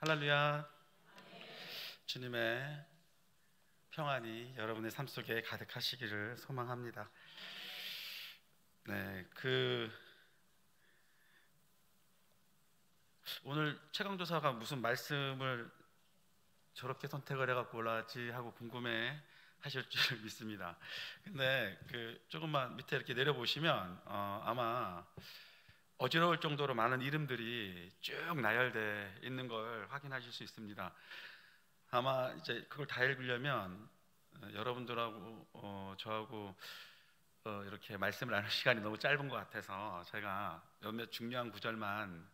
할렐루야. 주님의 평안이 여러분의 삶 속에 가득하시기를 소망합니다. 네, 오늘 최강조사가 무슨 말씀을 저렇게 선택을 해갖고 올라왔지 하고 궁금해 하실 줄 믿습니다. 근데 조금만 밑에 이렇게 내려보시면 아마 어지러울 정도로 많은 이름들이 쭉 나열되어 있는 걸 확인하실 수 있습니다. 아마 이제 그걸 다 읽으려면 여러분들하고 저하고 이렇게 말씀을 나눌 시간이 너무 짧은 것 같아서 제가 몇몇 중요한 구절만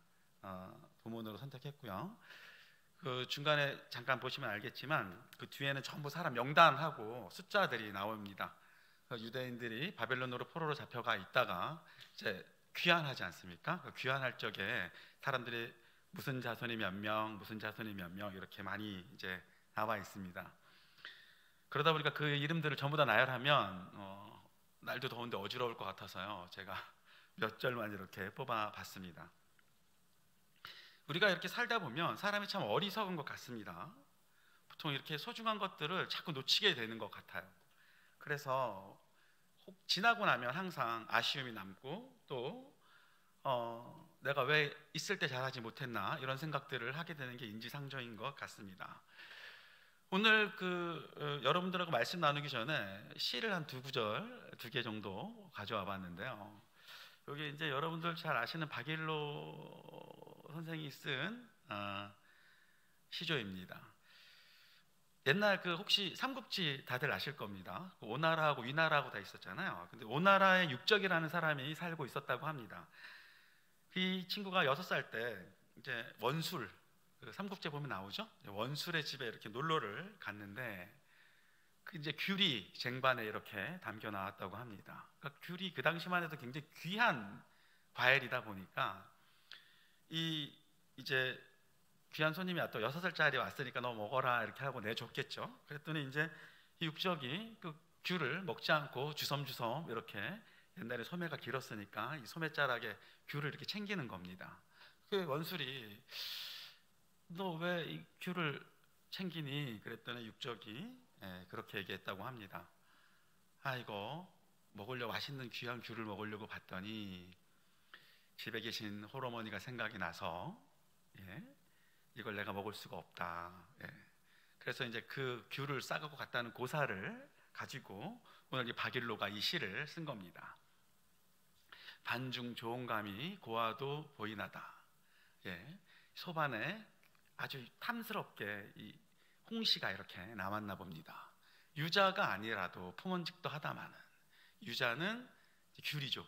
본문으로 선택했고요. 그 중간에 잠깐 보시면 알겠지만 그 뒤에는 전부 사람 명단하고 숫자들이 나옵니다. 유대인들이 바벨론으로 포로로 잡혀가 있다가 이제 귀환하지 않습니까? 귀환할 적에 사람들이 무슨 자손이 몇 명, 무슨 자손이 몇 명 이렇게 많이 이제 나와 있습니다. 그러다 보니까 그 이름들을 전부 다 나열하면 날도 더운데 어지러울 것 같아서요. 제가 몇 절만 이렇게 뽑아봤습니다. 우리가 이렇게 살다 보면 사람이 참 어리석은 것 같습니다. 보통 이렇게 소중한 것들을 자꾸 놓치게 되는 것 같아요. 그래서 지나고 나면 항상 아쉬움이 남고 또 내가 왜 있을 때 잘하지 못했나 이런 생각들을 하게 되는 게 인지상정인 것 같습니다. 오늘 여러분들하고 말씀 나누기 전에 시를 한 두 구절, 두 개 정도 가져와 봤는데요. 여기 이제 여러분들 잘 아시는 박일로 선생이 쓴 시조입니다. 옛날 혹시 삼국지 다들 아실 겁니다. 오나라하고 위나라하고 다 있었잖아요. 근데 오나라에 육적이라는 사람이 살고 있었다고 합니다. 이 친구가 6살 때 이제 원술, 삼국지에 보면 나오죠. 원술의 집에 이렇게 놀러를 갔는데 이제 귤이 쟁반에 이렇게 담겨 나왔다고 합니다. 그러니까 귤이 그 당시만 해도 굉장히 귀한 과일이다 보니까 이제 귀한 손님이 또 6살짜리 왔으니까 너 먹어라 이렇게 하고 내줬겠죠. 그랬더니 이제 이 육적이 그 귤을 먹지 않고 주섬주섬 이렇게 옛날에 소매가 길었으니까 이 소매자락에 귤을 이렇게 챙기는 겁니다. 그 원술이 너 왜 이 귤을 챙기니? 그랬더니 육적이 그렇게 얘기했다고 합니다. 이거 먹으려고 맛있는 귀한 귤을 먹으려고 봤더니 집에 계신 홀어머니가 생각이 나서 이걸 내가 먹을 수가 없다. 그래서 이제 그 귤을 싸갖고 갔다는 고사를 가지고 오늘 이 박일로가 이 시를 쓴 겁니다. 반중 좋은 감이 고와도 보이나다. 소반에 아주 탐스럽게 이 홍시가 이렇게 남았나 봅니다. 유자가 아니라도 품은직도 하다마는 유자는 귤이죠.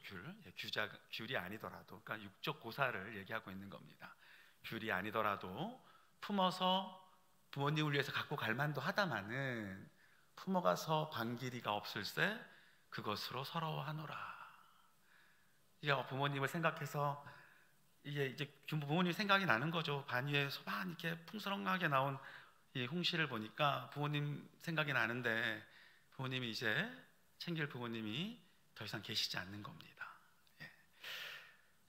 귤이 아니더라도 그러니까 육적 고사를 얘기하고 있는 겁니다. 귤이 아니더라도 품어서 부모님을 위해서 갖고 갈 만도 하다마는 품어가서 반길이가 없을세 그것으로 서러워하노라. 부모님을 생각해서 이제 부모님 생각이 나는 거죠. 반 위에 소반 이렇게 풍성하게 나온 이 홍시를 보니까 부모님 생각이 나는데 부모님이 이제 챙길 부모님이 더 이상 계시지 않는 겁니다.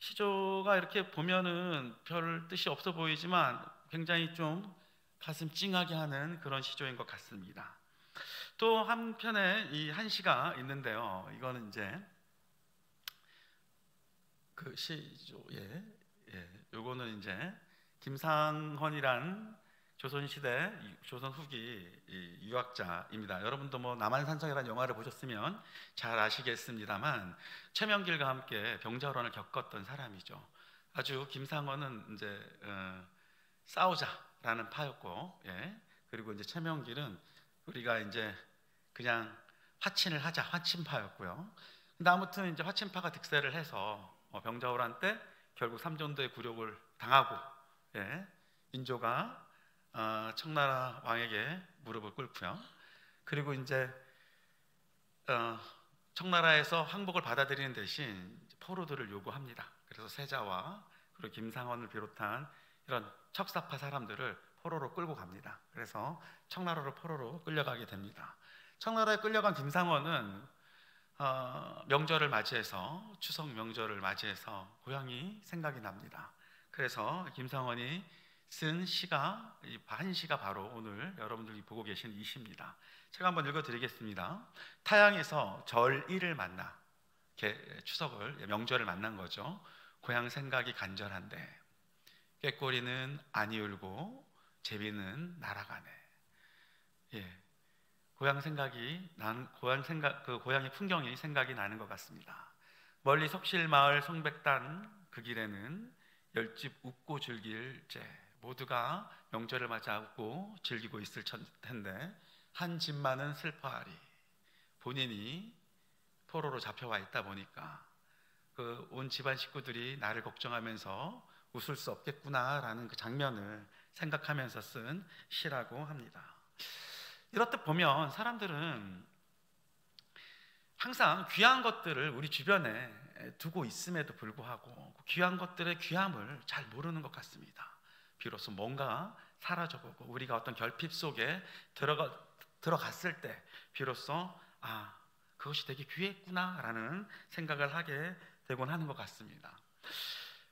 시조가 이렇게 보면은 별 뜻이 없어 보이지만 굉장히 좀 가슴 찡하게 하는 그런 시조인 것 같습니다. 또 한편에 이 한 시가 있는데요. 이거는 이제 그 시조에 요거는 이제 김상헌이란 조선시대 조선 후기 유학자입니다. 여러분도 뭐 남한산성이라는 영화를 보셨으면 잘 아시겠습니다만 최명길과 함께 병자호란을 겪었던 사람이죠. 아주 김상헌은 이제 싸우자라는 파였고, 그리고 이제 최명길은 우리가 이제 그냥 화친을 하자 화친파였고요. 근데 아무튼 이제 화친파가 득세를 해서 병자호란 때 결국 삼전도의 굴욕을 당하고 인조가 청나라 왕에게 무릎을 꿇고요. 그리고 이제 청나라에서 항복을 받아들이는 대신 포로들을 요구합니다. 그래서 세자와 그리고 김상헌을 비롯한 이런 척사파 사람들을 포로로 끌고 갑니다. 그래서 청나라로 포로로 끌려가게 됩니다. 청나라에 끌려간 김상헌은 명절을 맞이해서 추석 명절을 맞이해서 고향이 생각이 납니다. 그래서 김상헌이 쓴 시가 한 시가 바로 오늘 여러분들이 보고 계신 이 시입니다. 제가 한번 읽어드리겠습니다. 타향에서 절일을 만나, 이렇게 추석을 명절을 만난 거죠. 고향 생각이 간절한데 꾀꼬리는 아니 울고 제비는 날아가네. 예, 고향의 풍경이 생각이 나는 것 같습니다. 멀리 석실마을 성백단 그 길에는 열집 웃고 즐길 제 모두가 명절을 맞아 웃고 즐기고 있을 텐데 한 집만은 슬퍼하리. 본인이 포로로 잡혀와 있다 보니까 그 온 집안 식구들이 나를 걱정하면서 웃을 수 없겠구나라는 그 장면을 생각하면서 쓴 시라고 합니다. 이렇듯 보면 사람들은 항상 귀한 것들을 우리 주변에 두고 있음에도 불구하고 귀한 것들의 귀함을 잘 모르는 것 같습니다. 비로소 뭔가 사라져보고 우리가 어떤 결핍 속에 들어갔을 때 비로소 그것이 되게 귀했구나라는 생각을 하게 되곤 하는 것 같습니다.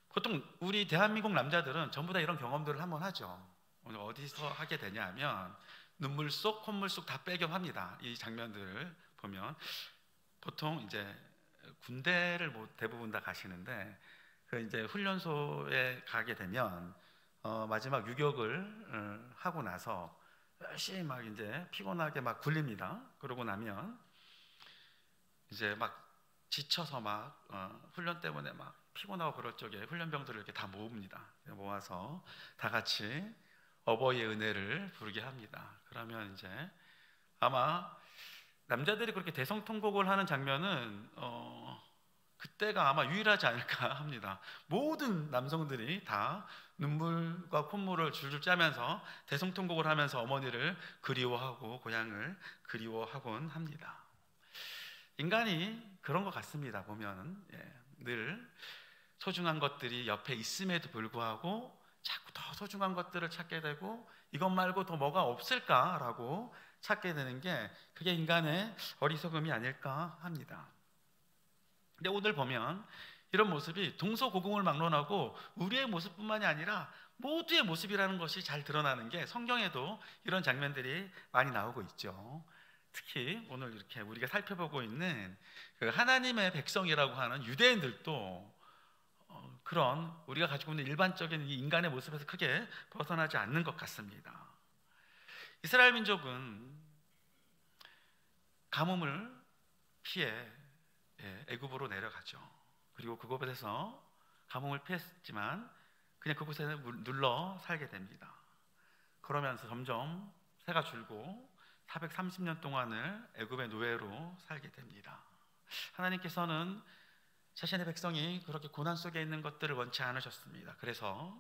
보통 우리 대한민국 남자들은 전부 다 이런 경험들을 한번 하죠. 오늘 어디서 하게 되냐 하면 눈물 속 콧물 속 다 빼경합니다. 이 장면들을 보면 보통 이제 군대를 대부분 다 가시는데 그 이제 훈련소에 가게 되면 마지막 유격을 하고 나서 열심히 막 이제 피곤하게 막 굴립니다. 그러고 나면 이제 막 지쳐서 막 훈련 때문에 막 피곤하고 그럴 적에 훈련병들을 이렇게 다 모읍니다. 모아서 다 같이 어버이의 은혜를 부르게 합니다. 그러면 이제 아마 남자들이 그렇게 대성통곡을 하는 장면은 그때가 아마 유일하지 않을까 합니다. 모든 남성들이 다 눈물과 콧물을 줄줄 짜면서 대성통곡을 하면서 어머니를 그리워하고 고향을 그리워하곤 합니다. 인간이 그런 것 같습니다. 보면 늘 소중한 것들이 옆에 있음에도 불구하고 자꾸 더 소중한 것들을 찾게 되고 이것 말고 더 뭐가 없을까라고 찾게 되는 게 그게 인간의 어리석음이 아닐까 합니다. 근데 오늘 보면 이런 모습이 동서고금을 막론하고 우리의 모습뿐만이 아니라 모두의 모습이라는 것이 잘 드러나는 게 성경에도 이런 장면들이 많이 나오고 있죠. 특히 오늘 이렇게 우리가 살펴보고 있는 그 하나님의 백성이라고 하는 유대인들도 그런 우리가 가지고 있는 일반적인 이 인간의 모습에서 크게 벗어나지 않는 것 같습니다. 이스라엘 민족은 가뭄을 피해 애굽으로 내려가죠. 그리고 그곳에서 가뭄을 피했지만 그냥 그곳에 눌러 살게 됩니다. 그러면서 점점 새가 줄고 430년 동안을 애굽의 노예로 살게 됩니다. 하나님께서는 자신의 백성이 그렇게 고난 속에 있는 것들을 원치 않으셨습니다. 그래서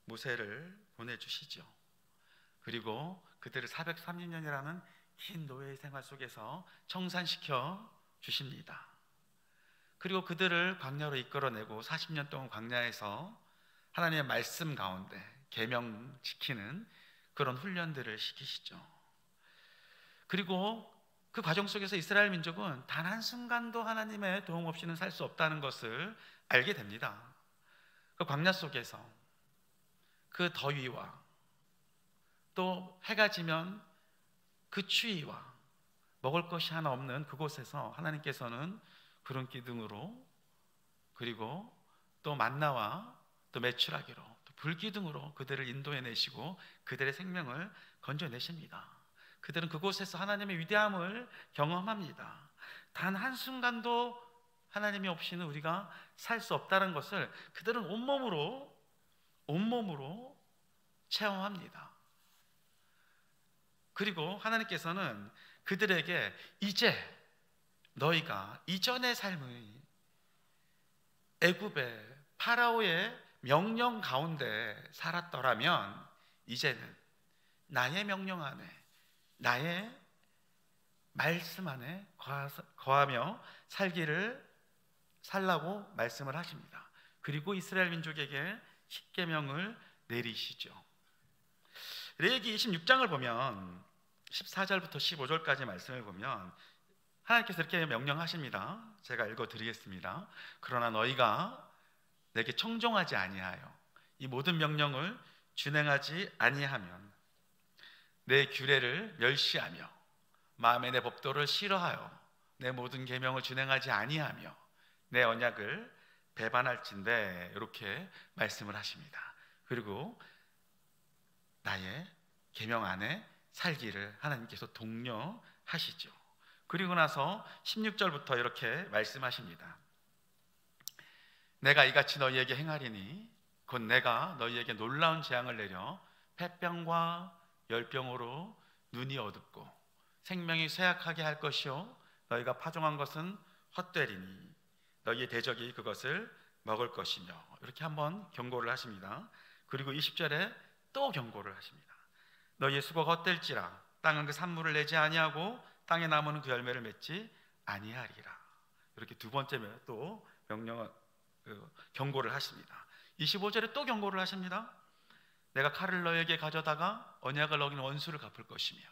모세를 보내주시죠. 그리고 그들을 430년이라는 긴 노예의 생활 속에서 청산시켜 주십니다. 그리고 그들을 광야로 이끌어내고 40년 동안 광야에서 하나님의 말씀 가운데 계명 지키는 그런 훈련들을 시키시죠. 그리고 그 과정 속에서 이스라엘 민족은 단 한순간도 하나님의 도움 없이는 살 수 없다는 것을 알게 됩니다. 그 광야 속에서 그 더위와 또 해가 지면 그 추위와 먹을 것이 하나 없는 그곳에서 하나님께서는 구름 기둥으로 그리고 또 만나와 또 메추라기로 또 불기둥으로 그들을 인도해내시고 그들의 생명을 건져내십니다. 그들은 그곳에서 하나님의 위대함을 경험합니다. 단 한순간도 하나님이 없이는 우리가 살 수 없다는 것을 그들은 온몸으로 체험합니다. 그리고 하나님께서는 그들에게 이제 너희가 이전의 삶의 애굽의 파라오의 명령 가운데 살았더라면 이제는 나의 명령 안에 나의 말씀 안에 거하며 살라고 말씀을 하십니다. 그리고 이스라엘 민족에게 십계명을 내리시죠. 레위기 26장을 보면 14절부터 15절까지 말씀을 보면 하나님께서 이렇게 명령하십니다. 제가 읽어드리겠습니다. 그러나 너희가 내게 청종하지 아니하여 이 모든 명령을 준행하지 아니하면 내 규례를 멸시하며 마음에 내 법도를 싫어하여 내 모든 계명을 준행하지 아니하며 내 언약을 배반할진대, 이렇게 말씀을 하십니다. 그리고 나의 계명 안에 살기를 하나님께서 독려하시죠. 그리고 나서 16절부터 이렇게 말씀하십니다. 내가 이같이 너희에게 행하리니 곧 내가 너희에게 놀라운 재앙을 내려 폐병과 열병으로 눈이 어둡고 생명이 쇠약하게 할 것이요 너희가 파종한 것은 헛되리니 너희의 대적이 그것을 먹을 것이며, 이렇게 한번 경고를 하십니다. 그리고 20절에 또 경고를 하십니다. 너희의 수고가 헛될지라 땅은 그 산물을 내지 아니하고 땅의 나무는 그 열매를 맺지 아니하리라. 이렇게 두 번째 또 경고를 하십니다. 25절에 또 경고를 하십니다. 내가 칼을 너희에게 가져다가 언약을 어긴 원수를 갚을 것이며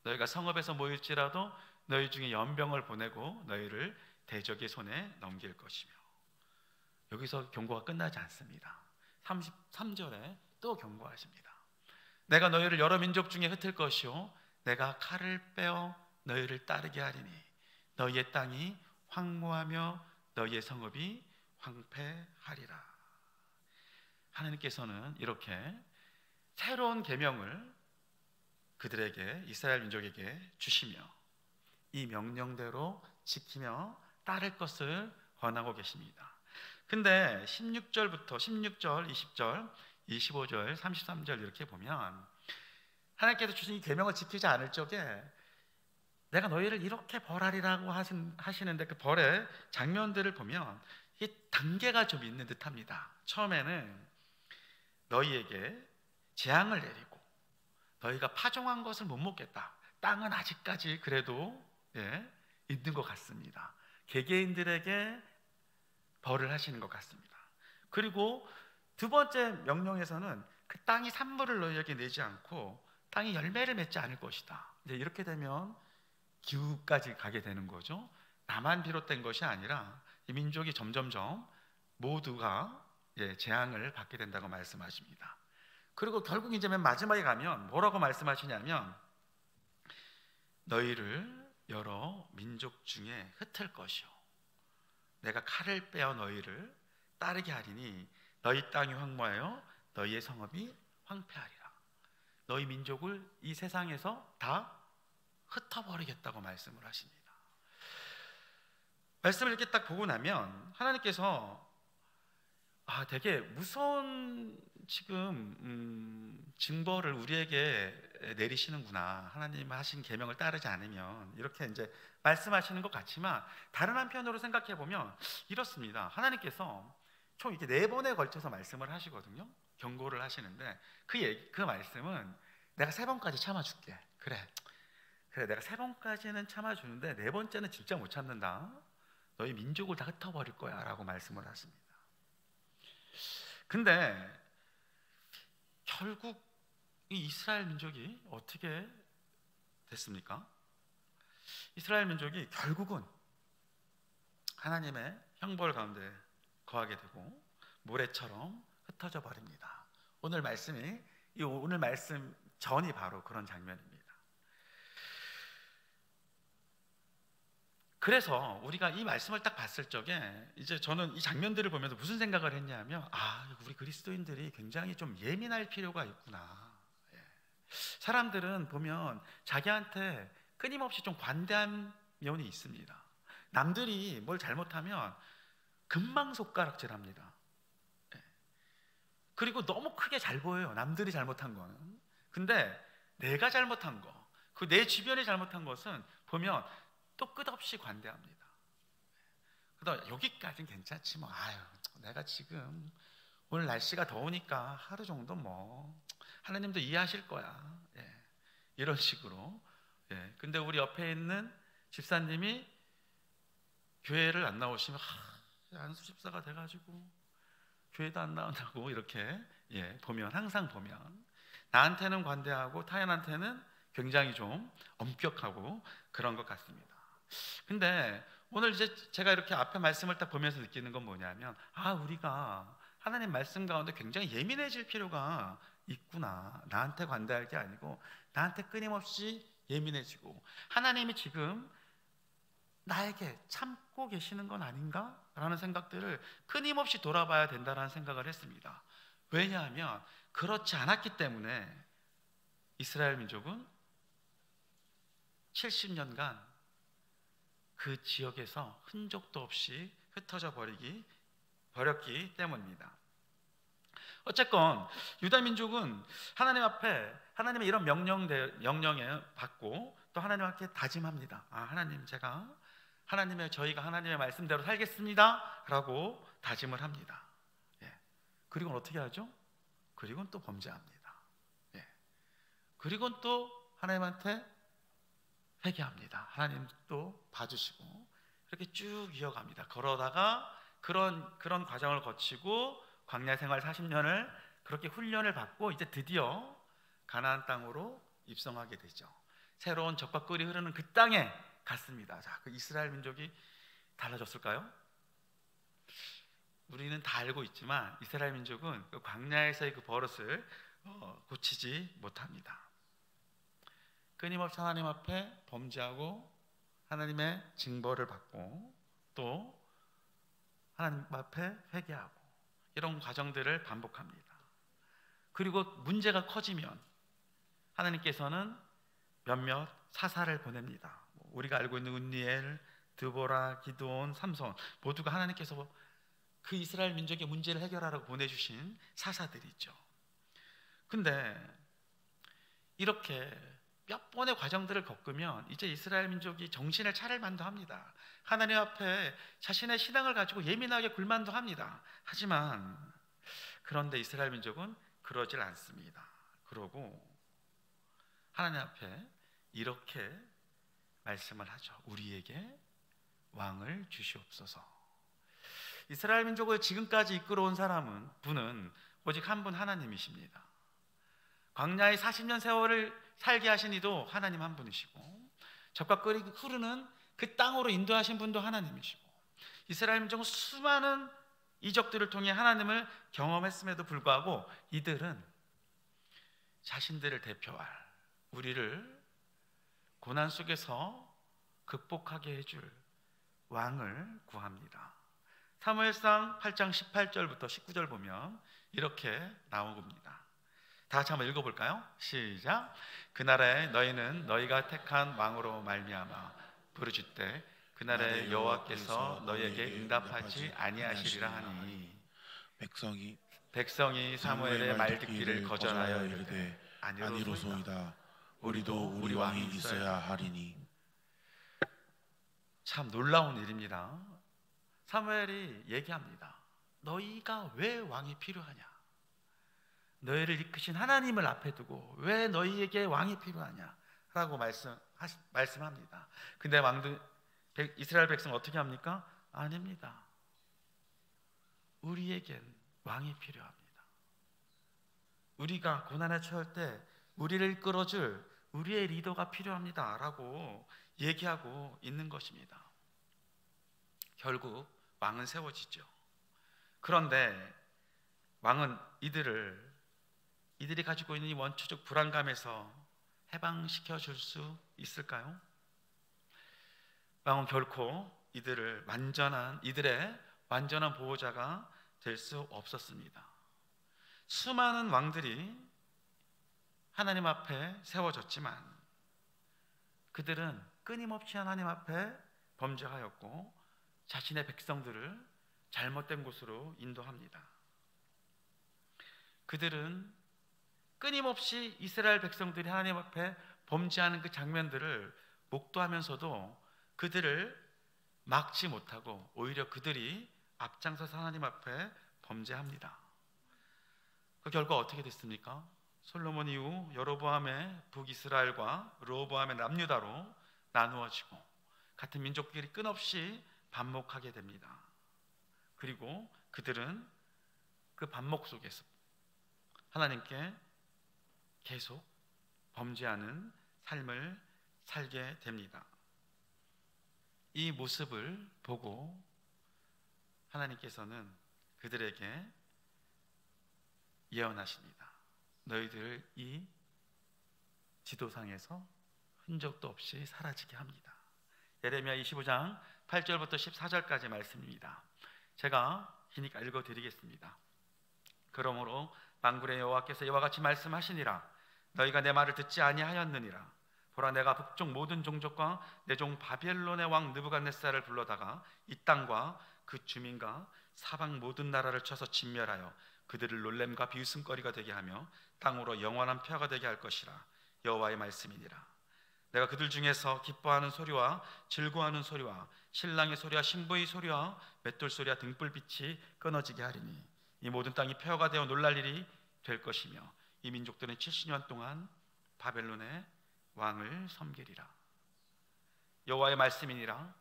너희가 성읍에서 모일지라도 너희 중에 연병을 보내고 너희를 대적의 손에 넘길 것이며. 여기서 경고가 끝나지 않습니다. 33절에 또 경고하십니다. 내가 너희를 여러 민족 중에 흩을 것이요 내가 칼을 빼어 너희를 따르게 하리니 너희의 땅이 황무하며 너희의 성읍이 황폐하리라. 하나님께서는 이렇게 새로운 계명을 그들에게, 이스라엘 민족에게 주시며 이 명령대로 지키며 따를 것을 권하고 계십니다. 근데 16절, 20절, 25절, 33절 이렇게 보면 하나님께서 주신 이 계명을 지키지 않을 적에 내가 너희를 이렇게 벌하리라고 하시는데 그 벌의 장면들을 보면 이게 단계가 좀 있는 듯합니다. 처음에는 너희에게 재앙을 내리고 너희가 파종한 것을 못 먹겠다. 땅은 아직까지 그래도 있는 것 같습니다. 개개인들에게 벌을 하시는 것 같습니다. 그리고 두 번째 명령에서는 그 땅이 산물을 너희에게 내지 않고 땅이 열매를 맺지 않을 것이다. 이제 이렇게 되면 기후까지 가게 되는 거죠. 나만 비롯된 것이 아니라 이 민족이 점점점 모두가 재앙을 받게 된다고 말씀하십니다. 그리고 결국 이제 맨 마지막에 가면 뭐라고 말씀하시냐면 너희를 여러 민족 중에 흩을 것이요 내가 칼을 빼어 너희를 따르게 하리니 너희 땅이 황무하여 너희의 성읍이 황폐하리라. 너희 민족을 이 세상에서 다 흩어버리겠다고 말씀을 하십니다. 말씀을 이렇게 딱 보고 나면 하나님께서 되게 무서운 지금 징벌을 우리에게 내리시는구나. 하나님 하신 계명을 따르지 않으면, 이렇게 이제 말씀하시는 것 같지만 다른 한편으로 생각해 보면 이렇습니다. 하나님께서 총 이렇게 4번에 걸쳐서 말씀을 하시거든요. 경고를 하시는데 그 말씀은 내가 3번까지 참아줄게. 그래 내가 3번까지는 참아주는데 4번째는 진짜 못 참는다. 너희 민족을 다 흩어버릴 거야 라고 말씀을 하십니다. 근데 결국 이 이스라엘 민족이 어떻게 됐습니까? 이스라엘 민족이 결국은 하나님의 형벌 가운데 거하게 되고 모래처럼 흩어져 버립니다. 오늘 말씀 전이 바로 그런 장면입니다. 그래서 우리가 이 말씀을 딱 봤을 적에 이제 저는 이 장면들을 보면서 무슨 생각을 했냐면 우리 그리스도인들이 굉장히 좀 예민할 필요가 있구나. 사람들은 보면 자기한테 끊임없이 좀 관대한 면이 있습니다. 남들이 뭘 잘못하면 금방 손가락질합니다. 그리고 너무 크게 잘 보여요. 남들이 잘못한 거는. 근데 내가 잘못한 거, 그 내 주변이 잘못한 것은 보면 또 끝없이 관대합니다. 그래서 여기까지는 괜찮지 뭐. 내가 지금 오늘 날씨가 더우니까 하루 정도 뭐 하나님도 이해하실 거야. 이런 식으로. 근데 우리 옆에 있는 집사님이 교회를 안 나오시면 안수 집사가 돼가지고 교회도 안 나온다고 이렇게 항상 보면 나한테는 관대하고 타인한테는 굉장히 좀 엄격하고 그런 것 같습니다. 근데 오늘 이제 제가 이렇게 앞에 말씀을 딱 보면서 느끼는 건 뭐냐면 우리가 하나님 말씀 가운데 굉장히 예민해질 필요가 있구나. 나한테 관대할 게 아니고 나한테 끊임없이 예민해지고, 하나님이 지금 나에게 참고 계시는 건 아닌가? 라는 생각들을 끊임없이 돌아봐야 된다는 생각을 했습니다. 왜냐하면 그렇지 않았기 때문에 이스라엘 민족은 70년간 그 지역에서 흔적도 없이 흩어져 버렸기 때문입니다. 어쨌건 유다 민족은 하나님 앞에 하나님의 이런 명령에 받고 또 하나님 앞에 다짐합니다. 하나님, 저희가 하나님의 말씀대로 살겠습니다 라고 다짐을 합니다. 그리고는 어떻게 하죠? 그리고는 또 범죄합니다. 그리고는 또 하나님한테 회개합니다. 하나님 또 봐주시고, 이렇게 쭉 이어갑니다. 그러다가 그런 과정을 거치고 광야 생활 40년을 그렇게 훈련을 받고 이제 드디어 가나안 땅으로 입성하게 되죠. 새로운 젖과 꿀이 흐르는 그 땅에 갔습니다. 자, 그 이스라엘 민족이 달라졌을까요? 우리는 다 알고 있지만 이스라엘 민족은 그 광야에서의 그 버릇을 고치지 못합니다. 끊임없이 하나님 앞에 범죄하고 하나님의 징벌을 받고 또 하나님 앞에 회개하고, 이런 과정들을 반복합니다. 그리고 문제가 커지면 하나님께서는 몇몇 사사를 보냅니다. 우리가 알고 있는 은니엘, 드보라, 기드온, 삼손, 모두가 하나님께서 그 이스라엘 민족의 문제를 해결하라고 보내주신 사사들이죠. 근데 이렇게 몇 번의 과정들을 겪으면 이제 이스라엘 민족이 정신을 차릴 만도 합니다. 하나님 앞에 자신의 신앙을 가지고 예민하게 굴만도 합니다. 하지만 그런데 이스라엘 민족은 그러질 않습니다. 그러고 하나님 앞에 이렇게 말씀을 하죠. 우리에게 왕을 주시옵소서. 이스라엘 민족을 지금까지 이끌어온 분은 오직 한 분, 하나님이십니다. 광야의 40년 세월을 살게 하신 이도 하나님 한 분이시고, 젖과 꿀이 흐르는 그 땅으로 인도하신 분도 하나님이시고, 이스라엘 민족은 수많은 이적들을 통해 하나님을 경험했음에도 불구하고 이들은 자신들을 대표할, 우리를 고난 속에서 극복하게 해줄 왕을 구합니다. 사무엘상 8장 18절부터 19절 보면 이렇게 나옵니다. 다 같이 한번 읽어볼까요? 시작. 그날에 너희는 너희가 택한 왕으로 말미암아 부르짖되 그날에 여호와께서 너희에게 응답하지 아니하시리라 하니, 백성이 사무엘의 말 듣기를 거절하여 이르되 아니로소이다. 우리도 우리 왕이 있어야 하리니. 참 놀라운 일입니다. 사무엘이 얘기합니다. 너희가 왜 왕이 필요하냐? 너희를 이끄신 하나님을 앞에 두고 왜 너희에게 왕이 필요하냐? 라고 말씀합니다. 근데 이스라엘 백성 어떻게 합니까? 아닙니다. 우리에겐 왕이 필요합니다. 우리가 고난에 처할 때 우리를 이끌어줄 우리의 리더가 필요합니다 라고 얘기하고 있는 것입니다. 결국 왕은 세워지죠. 그런데 왕은 이들이 가지고 있는 이 원초적 불안감에서 해방시켜 줄 수 있을까요? 왕은 결코 이들의 완전한 보호자가 될 수 없었습니다. 수많은 왕들이 하나님 앞에 세워졌지만 그들은 끊임없이 하나님 앞에 범죄하였고 자신의 백성들을 잘못된 곳으로 인도합니다. 그들은 끊임없이 이스라엘 백성들이 하나님 앞에 범죄하는 그 장면들을 목도하면서도 그들을 막지 못하고 오히려 그들이 앞장서서 하나님 앞에 범죄합니다. 그 결과 어떻게 됐습니까? 솔로몬 이후 여로보암의 북이스라엘과 르호보암의 남유다로 나누어지고 같은 민족끼리 끊없이 반목하게 됩니다. 그리고 그들은 그 반목 속에서 하나님께 계속 범죄하는 삶을 살게 됩니다. 이 모습을 보고 하나님께서는 그들에게 예언하십니다. 너희들을 이 지도상에서 흔적도 없이 사라지게 합니다. 예레미야 25장 8절부터 14절까지 말씀입니다. 제가 기니까 읽어드리겠습니다. 그러므로 만군의 여호와께서 이와 같이 말씀하시니라. 너희가 내 말을 듣지 아니하였느니라. 보라, 내가 북쪽 모든 종족과 내 종 바벨론의 왕 느부갓네살을 불러다가 이 땅과 그 주민과 사방 모든 나라를 쳐서 진멸하여 그들을 놀램과 비웃음거리가 되게 하며 땅으로 영원한 표가 되게 할 것이라. 여호와의 말씀이니라. 내가 그들 중에서 기뻐하는 소리와 즐거워하는 소리와 신랑의 소리와 신부의 소리와 맷돌 소리와 등불빛이 끊어지게 하리니 이 모든 땅이 폐허가 되어 놀랄 일이 될 것이며 이 민족들은 70년 동안 바벨론의 왕을 섬기리라. 여호와의 말씀이니라.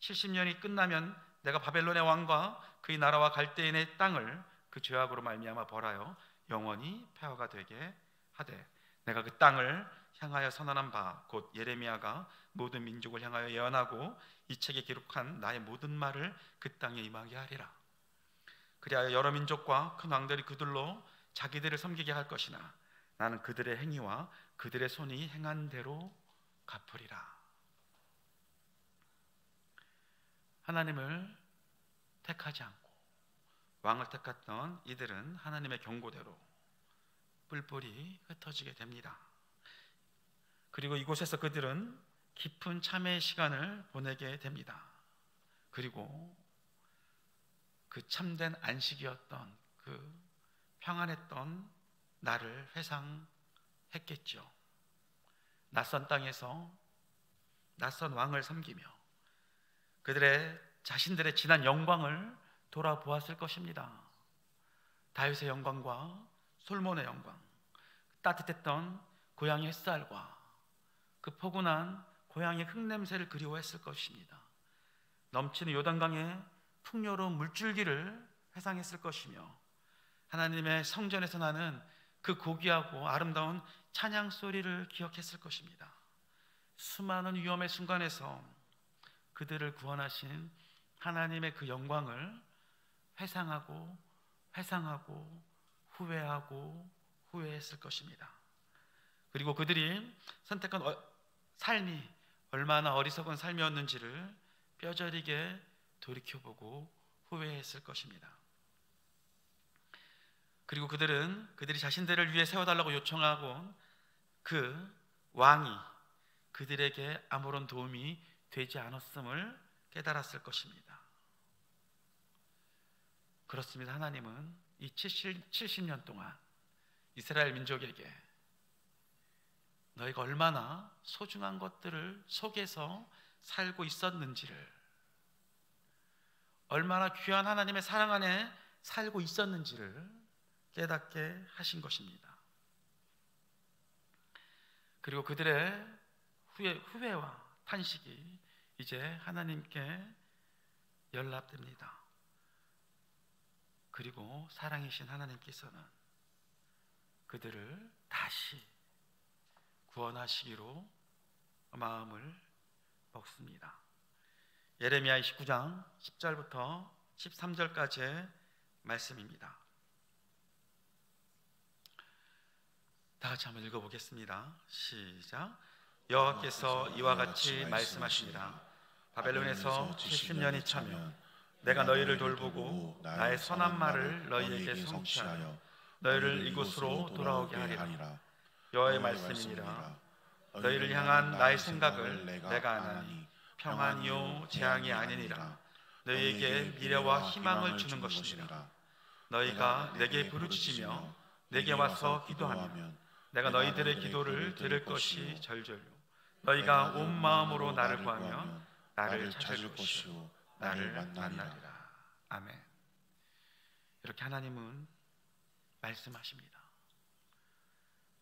70년이 끝나면 내가 바벨론의 왕과 그의 나라와 갈대인의 땅을 그 죄악으로 말미암아 벌하여 영원히 폐허가 되게 하되 내가 그 땅을 향하여 선언한 바 곧 예레미야가 모든 민족을 향하여 예언하고 이 책에 기록한 나의 모든 말을 그 땅에 임하게 하리라. 그리하여 여러 민족과 큰 왕들이 그들로 자기들을 섬기게 할 것이나 나는 그들의 행위와 그들의 손이 행한 대로 갚으리라. 하나님을 택하지 않고 왕을 택했던 이들은 하나님의 경고대로 뿔뿔이 흩어지게 됩니다. 그리고 이곳에서 그들은 깊은 참회의 시간을 보내게 됩니다. 그리고 그 참된 안식이었던 그 평안했던 날을 회상했겠죠. 낯선 땅에서 낯선 왕을 섬기며 그들의 자신들의 지난 영광을 돌아보았을 것입니다. 다윗의 영광과 솔몬의 영광, 따뜻했던 고향의 햇살과 그 포근한 고향의 흙냄새를 그리워했을 것입니다. 넘치는 요단강의 풍요로운 물줄기를 회상했을 것이며 하나님의 성전에서 나는 그 고귀하고 아름다운 찬양 소리를 기억했을 것입니다. 수많은 위험의 순간에서 그들을 구원하신 하나님의 그 영광을 회상하고 후회했을 것입니다. 그리고 그들이 선택한 삶이 얼마나 어리석은 삶이었는지를 뼈저리게 돌이켜보고 후회했을 것입니다. 그리고 그들이 자신들을 위해 세워달라고 요청하고 그 왕이 그들에게 아무런 도움이 되지 않았음을 깨달았을 것입니다. 그렇습니다. 하나님은 이 70년 동안 이스라엘 민족에게 너희가 얼마나 소중한 것들을 속에서 살고 있었는지를, 얼마나 귀한 하나님의 사랑 안에 살고 있었는지를 깨닫게 하신 것입니다. 그리고 그들의 후회와 탄식이 이제 하나님께 연락됩니다. 그리고 사랑이신 하나님께서는 그들을 다시 구원하시기로 마음을 먹습니다. 예레미야 29장 10절부터 13절까지의 말씀입니다. 다 같이 한번 읽어보겠습니다. 시작. 여호와께서 이와 같이 말씀하시니라. 바벨론에서 70년이 차면 내가 너희를 돌보고 나의 선한 말을 너희에게 성취하여 너희를 이곳으로 돌아오게 하리라. 여호와의 말씀이니라. 너희를 향한 나의 생각을 내가 아나니 평안이요 재앙이 아니니라. 너희에게 미래와 희망을 주는 것이니라. 너희가 내게 부르짖으며 내게 와서 기도하면 내가 너희들의 기도를 들을 것이 절절요. 너희가 온 마음으로 나를 구하면 나를 찾을 것이요 나를 만나리라. 아멘. 이렇게 하나님은 말씀하십니다.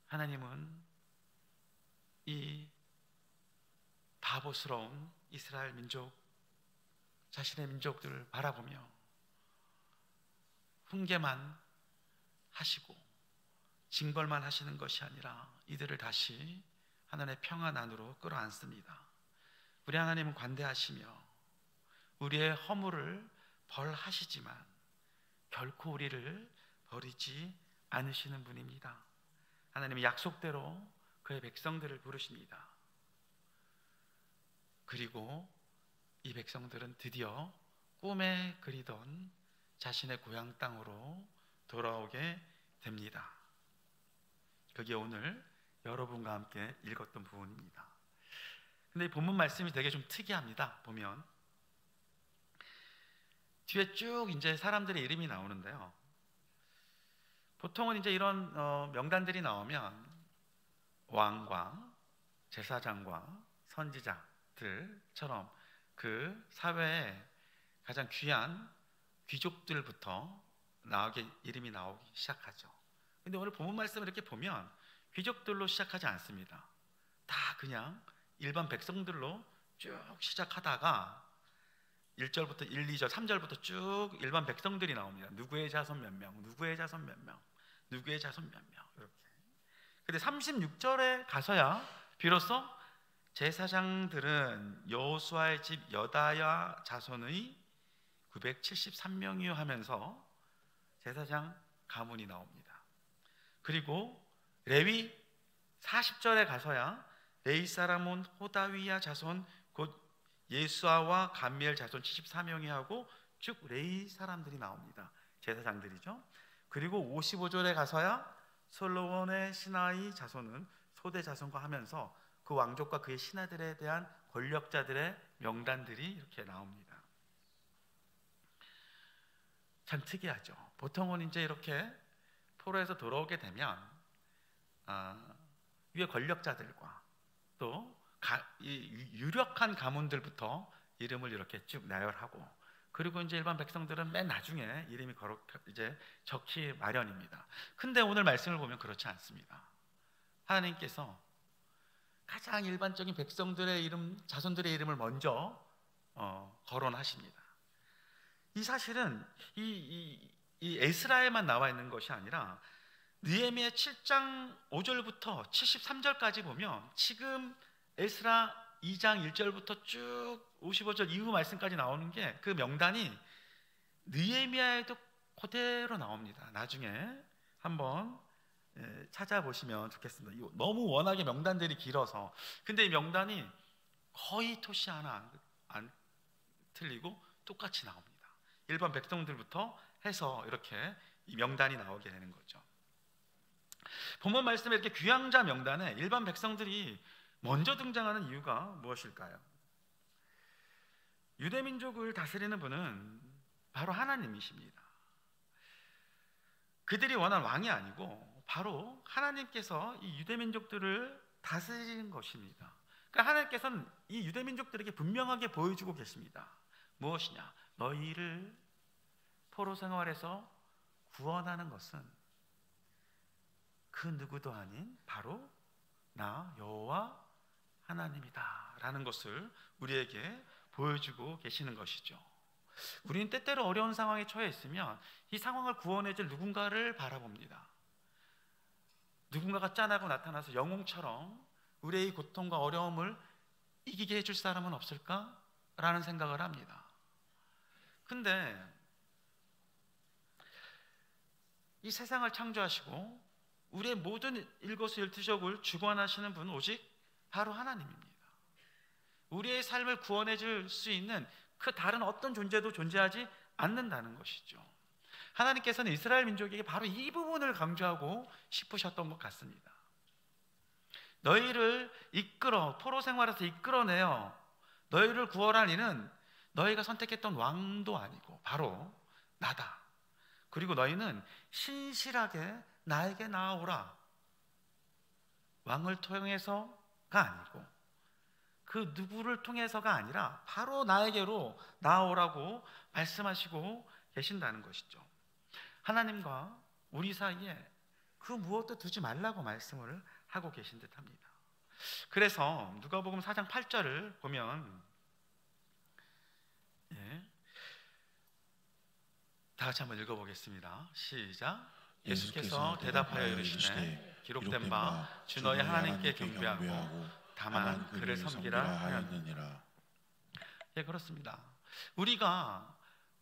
하나님은 이 바보스러운 이스라엘 민족, 자신의 민족들을 바라보며 훈계만 하시고 징벌만 하시는 것이 아니라 이들을 다시 하나님의 평안 안으로 끌어안습니다. 우리 하나님은 관대하시며 우리의 허물을 벌하시지만 결코 우리를 버리지 않으시는 분입니다. 하나님이 약속대로 그의 백성들을 부르십니다. 그리고 이 백성들은 드디어 꿈에 그리던 자신의 고향 땅으로 돌아오게 됩니다. 그게 오늘 여러분과 함께 읽었던 부분입니다. 근데 이 본문 말씀이 되게 좀 특이합니다. 보면 뒤에 쭉 이제 사람들의 이름이 나오는데요. 보통은 이제 이런 명단들이 나오면 왕과 제사장과 선지자들처럼 그 사회에 가장 귀한 귀족들부터 이름이 나오기 시작하죠. 근데 오늘 본문 말씀을 이렇게 보면 귀족들로 시작하지 않습니다. 다 그냥 일반 백성들로 쭉 시작하다가 1절부터 1, 2절, 3절부터 쭉 일반 백성들이 나옵니다. 누구의 자손 몇 명, 누구의 자손 몇 명, 누구의 자손 몇 명, 이렇게. 근데 36절에 가서야 비로소 제사장들은 여호수아의 집 여다야 자손의 973명이요 하면서 제사장 가문이 나옵니다. 그리고 레위 40절에 가서야 레위 사람은 호다위야 자손 곧 예수아와 감미엘 자손 74명이 하고 쭉 레위 사람들이 나옵니다. 제사장들이죠. 그리고 55절에 가서야 솔로몬의 신하의 자손은 소대 자손과 하면서 그 왕족과 그의 신하들에 대한 권력자들의 명단들이 이렇게 나옵니다. 참 특이하죠. 보통은 이제 이렇게 포로에서 돌아오게 되면 위에 권력자들과 또 유력한 가문들부터 이름을 이렇게 쭉 나열하고, 그리고 이제 일반 백성들은 맨 나중에 이름이 이제 적히 마련입니다. 근데 오늘 말씀을 보면 그렇지 않습니다. 하나님께서 가장 일반적인 백성들의 이름, 자손들의 이름을 먼저 거론하십니다. 이 사실은 이 에스라에만 나와 있는 것이 아니라 느헤미야 7장 5절부터 73절까지 보면 지금 에스라 2장 1절부터 쭉 55절 이후 말씀까지 나오는 게 그 명단이 느헤미야에도 그대로 나옵니다. 나중에 한번 찾아보시면 좋겠습니다. 너무 워낙에 명단들이 길어서. 근데 이 명단이 거의 토시 하나 안 틀리고 똑같이 나옵니다. 일반 백성들부터 해서 이렇게 이 명단이 나오게 되는 거죠. 본문 말씀에 이렇게 귀향자 명단에 일반 백성들이 먼저 등장하는 이유가 무엇일까요? 유대민족을 다스리는 분은 바로 하나님이십니다. 그들이 원한 왕이 아니고 바로 하나님께서 이 유대민족들을 다스리는 것입니다. 그러니까 하나님께서는 이 유대민족들에게 분명하게 보여주고 계십니다. 무엇이냐? 너희를 포로 생활에서 구원하는 것은 그 누구도 아닌 바로 나 여호와 하나님이다 라는 것을 우리에게 보여주고 계시는 것이죠. 우리는 때때로 어려운 상황에 처해 있으면 이 상황을 구원해줄 누군가를 바라봅니다. 누군가가 짠하고 나타나서 영웅처럼 우리의 고통과 어려움을 이기게 해줄 사람은 없을까? 라는 생각을 합니다. 근데 이 세상을 창조하시고 우리의 모든 일거수일투족을 주관하시는 분은 오직 바로 하나님입니다. 우리의 삶을 구원해 줄 수 있는 그 다른 어떤 존재도 존재하지 않는다는 것이죠. 하나님께서는 이스라엘 민족에게 바로 이 부분을 강조하고 싶으셨던 것 같습니다. 너희를 포로 생활에서 이끌어내어 너희를 구원할 이는 너희가 선택했던 왕도 아니고 바로 나다. 그리고 너희는 신실하게 나에게 나아오라. 왕을 통해서가 아니고 그 누구를 통해서가 아니라 바로 나에게로 나아오라고 말씀하시고 계신다는 것이죠. 하나님과 우리 사이에 그 무엇도 두지 말라고 말씀을 하고 계신 듯합니다. 그래서 누가복음 4장 8절을 보면 다 같이 한번 읽어보겠습니다. 시작. 예수께서 대답하여 이르시되 기록된 바 주 너희 하나님께 경배하고 다만 그를 섬기라 하였느니라. 예, 그렇습니다. 우리가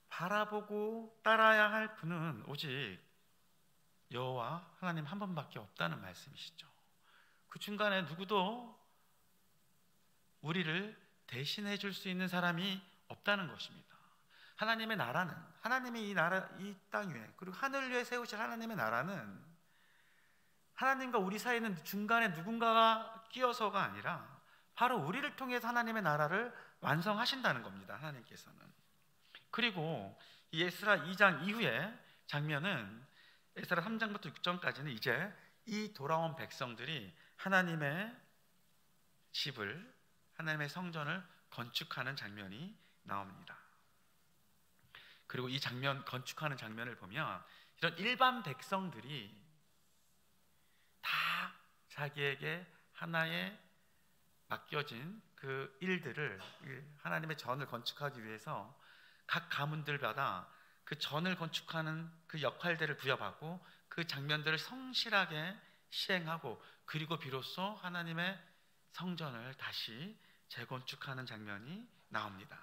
바라보고 따라야 할 분은 오직 여호와 하나님 한 분밖에 없다는 말씀이시죠. 그 중간에 누구도 우리를 대신해 줄 수 있는 사람이 없다는 것입니다. 하나님의 나라는, 하나님의 이 나라, 이 땅 위에, 그리고 하늘 위에 세우실 하나님의 나라는 하나님과 우리 사이에는 중간에 누군가가 끼어서가 아니라 바로 우리를 통해서 하나님의 나라를 완성하신다는 겁니다. 하나님께서는. 그리고 이 에스라 2장 이후의 장면은 에스라 3장부터 6장까지는 이제 이 돌아온 백성들이 하나님의 집을, 하나님의 성전을 건축하는 장면이 나옵니다. 그리고 이 장면, 건축하는 장면을 보면 이런 일반 백성들이 다 자기에게 하나의 맡겨진 그 일들을, 하나님의 전을 건축하기 위해서 각 가문들마다 그 전을 건축하는 그 역할들을 부여받고 그 장면들을 성실하게 시행하고, 그리고 비로소 하나님의 성전을 다시 재건축하는 장면이 나옵니다.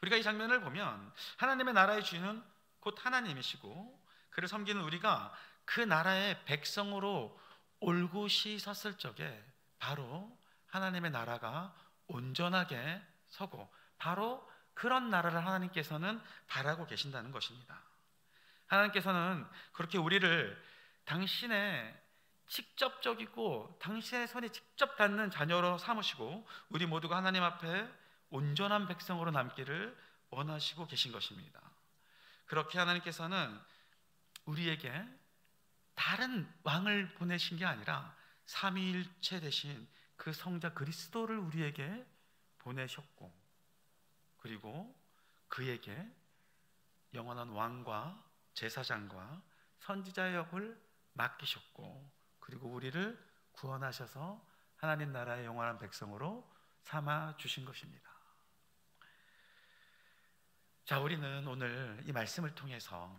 우리가 이 장면을 보면 하나님의 나라의 주인은 곧 하나님이시고, 그를 섬기는 우리가 그 나라의 백성으로 올곧이 섰을 적에 바로 하나님의 나라가 온전하게 서고, 바로 그런 나라를 하나님께서는 바라고 계신다는 것입니다. 하나님께서는 그렇게 우리를 당신의 직접적이고 당신의 손이 직접 닿는 자녀로 삼으시고, 우리 모두가 하나님 앞에 온전한 백성으로 남기를 원하시고 계신 것입니다. 그렇게 하나님께서는 우리에게 다른 왕을 보내신 게 아니라 삼위일체 되신 그 성자 그리스도를 우리에게 보내셨고, 그리고 그에게 영원한 왕과 제사장과 선지자의 역을 맡기셨고, 그리고 우리를 구원하셔서 하나님 나라의 영원한 백성으로 삼아 주신 것입니다. 자, 우리는 오늘 이 말씀을 통해서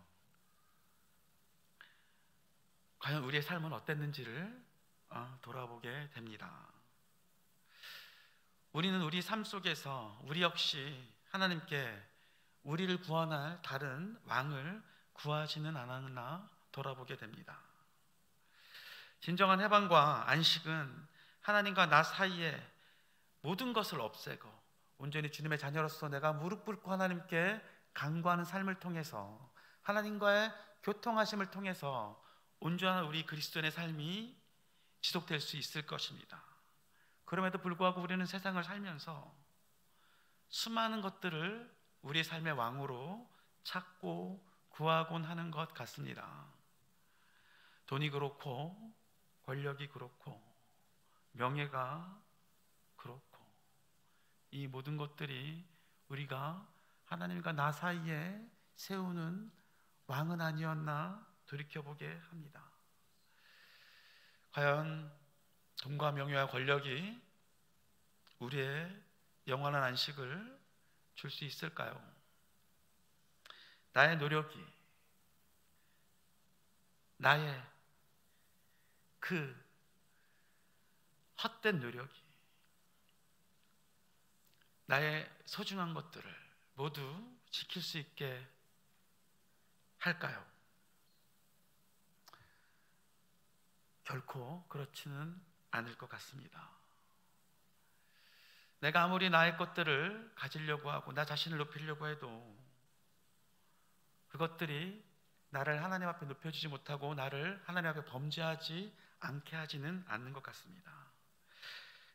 과연 우리의 삶은 어땠는지를 돌아보게 됩니다. 우리는 우리 삶 속에서 우리 역시 하나님께 우리를 구원할 다른 왕을 구하지는 않았나 돌아보게 됩니다. 진정한 해방과 안식은 하나님과 나 사이에 모든 것을 없애고 온전히 주님의 자녀로서 내가 무릎 꿇고 하나님께 간구하는 삶을 통해서, 하나님과의 교통하심을 통해서 온전한 우리 그리스도인의 삶이 지속될 수 있을 것입니다. 그럼에도 불구하고 우리는 세상을 살면서 수많은 것들을 우리의 삶의 왕으로 찾고 구하곤 하는 것 같습니다. 돈이 그렇고, 권력이 그렇고, 명예가 그렇고, 이 모든 것들이 우리가 하나님과 나 사이에 세우는 왕은 아니었나 돌이켜보게 합니다. 과연 돈과 명예와 권력이 우리의 영원한 안식을 줄 수 있을까요? 나의 노력이, 나의 그 헛된 노력이 나의 소중한 것들을 모두 지킬 수 있게 할까요? 결코 그렇지는 않을 것 같습니다. 내가 아무리 나의 것들을 가지려고 하고 나 자신을 높이려고 해도 그것들이 나를 하나님 앞에 높여주지 못하고 나를 하나님 앞에 범죄하지 않게 하지는 않는 것 같습니다.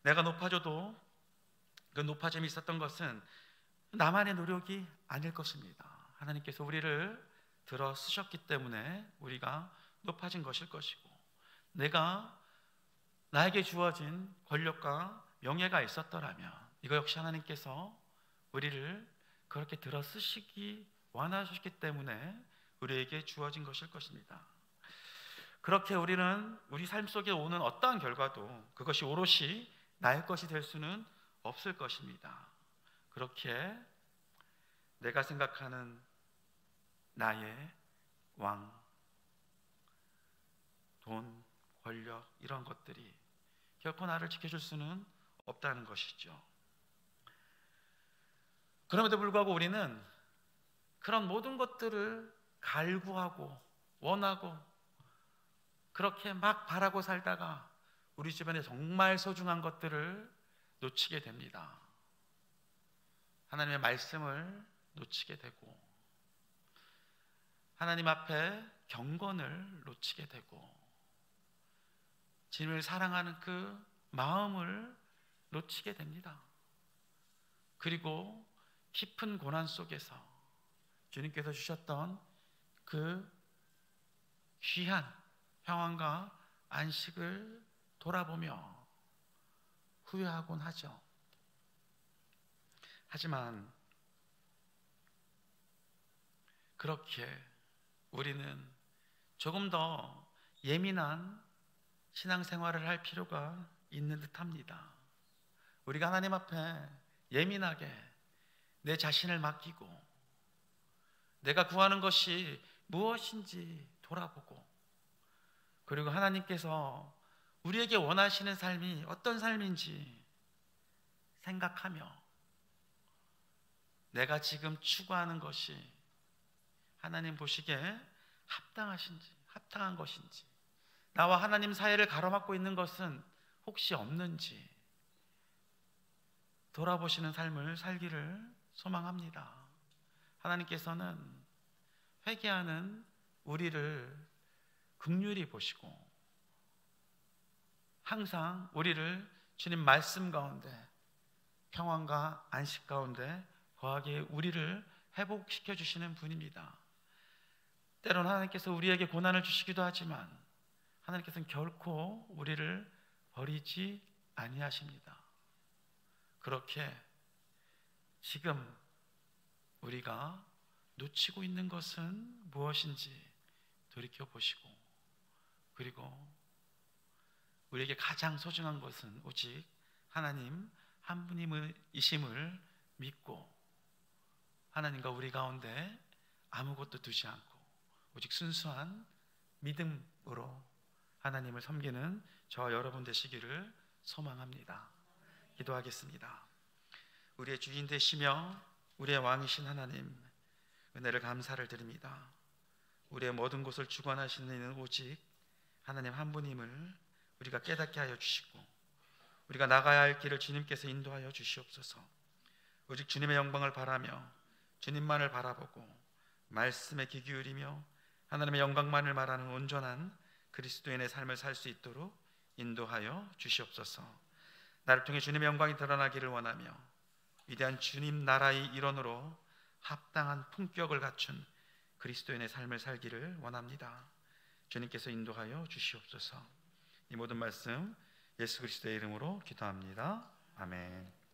내가 높아져도 그 높아짐이 있었던 것은 나만의 노력이 아닐 것입니다. 하나님께서 우리를 들어 쓰셨기 때문에 우리가 높아진 것일 것이고, 내가 나에게 주어진 권력과 명예가 있었더라면 이거 역시 하나님께서 우리를 그렇게 들어 쓰시기 원하셨기 때문에 우리에게 주어진 것일 것입니다. 그렇게 우리는 우리 삶 속에 오는 어떠한 결과도 그것이 오롯이 나의 것이 될 수는 없을 것입니다. 그렇게 내가 생각하는 나의 왕, 돈, 권력, 이런 것들이 결코 나를 지켜줄 수는 없다는 것이죠. 그럼에도 불구하고 우리는 그런 모든 것들을 갈구하고 원하고 그렇게 막 바라고 살다가 우리 주변에 정말 소중한 것들을 놓치게 됩니다. 하나님의 말씀을 놓치게 되고 하나님 앞에 경건을 놓치게 되고 주님을 사랑하는 그 마음을 놓치게 됩니다. 그리고 깊은 고난 속에서 주님께서 주셨던 그 귀한 평안과 안식을 돌아보며 후회하곤 하죠. 하지만 그렇게 우리는 조금 더 예민한 신앙생활을 할 필요가 있는 듯합니다. 우리가 하나님 앞에 예민하게 내 자신을 맡기고 내가 구하는 것이 무엇인지 돌아보고 그리고 하나님께서 우리에게 원하시는 삶이 어떤 삶인지 생각하며 내가 지금 추구하는 것이 하나님 보시기에 합당한 것인지 나와 하나님 사이를 가로막고 있는 것은 혹시 없는지 돌아보시는 삶을 살기를 소망합니다. 하나님께서는 회개하는 우리를 긍휼히 보시고 항상 우리를 주님 말씀 가운데 평안과 안식 가운데 거하게 우리를 회복시켜 주시는 분입니다. 때로는 하나님께서 우리에게 고난을 주시기도 하지만 하나님께서는 결코 우리를 버리지 아니하십니다. 그렇게 지금 우리가 놓치고 있는 것은 무엇인지 돌이켜보시고 그리고 우리에게 가장 소중한 것은 오직 하나님 한 분이심을 믿고 하나님과 우리 가운데 아무것도 두지 않고 오직 순수한 믿음으로 하나님을 섬기는 저와 여러분 되시기를 소망합니다. 기도하겠습니다. 우리의 주인 되시며 우리의 왕이신 하나님, 은혜를 감사를 드립니다. 우리의 모든 것을 주관하시는 이는 오직 하나님 한 분임을 우리가 깨닫게 하여 주시고 우리가 나가야 할 길을 주님께서 인도하여 주시옵소서. 오직 주님의 영광을 바라며 주님만을 바라보고 말씀에 귀 기울이며 하나님의 영광만을 말하는 온전한 그리스도인의 삶을 살 수 있도록 인도하여 주시옵소서. 나를 통해 주님의 영광이 드러나기를 원하며 위대한 주님 나라의 일원으로 합당한 품격을 갖춘 그리스도인의 삶을 살기를 원합니다. 주님께서 인도하여 주시옵소서. 이 모든 말씀 예수 그리스도의 이름으로 기도합니다. 아멘.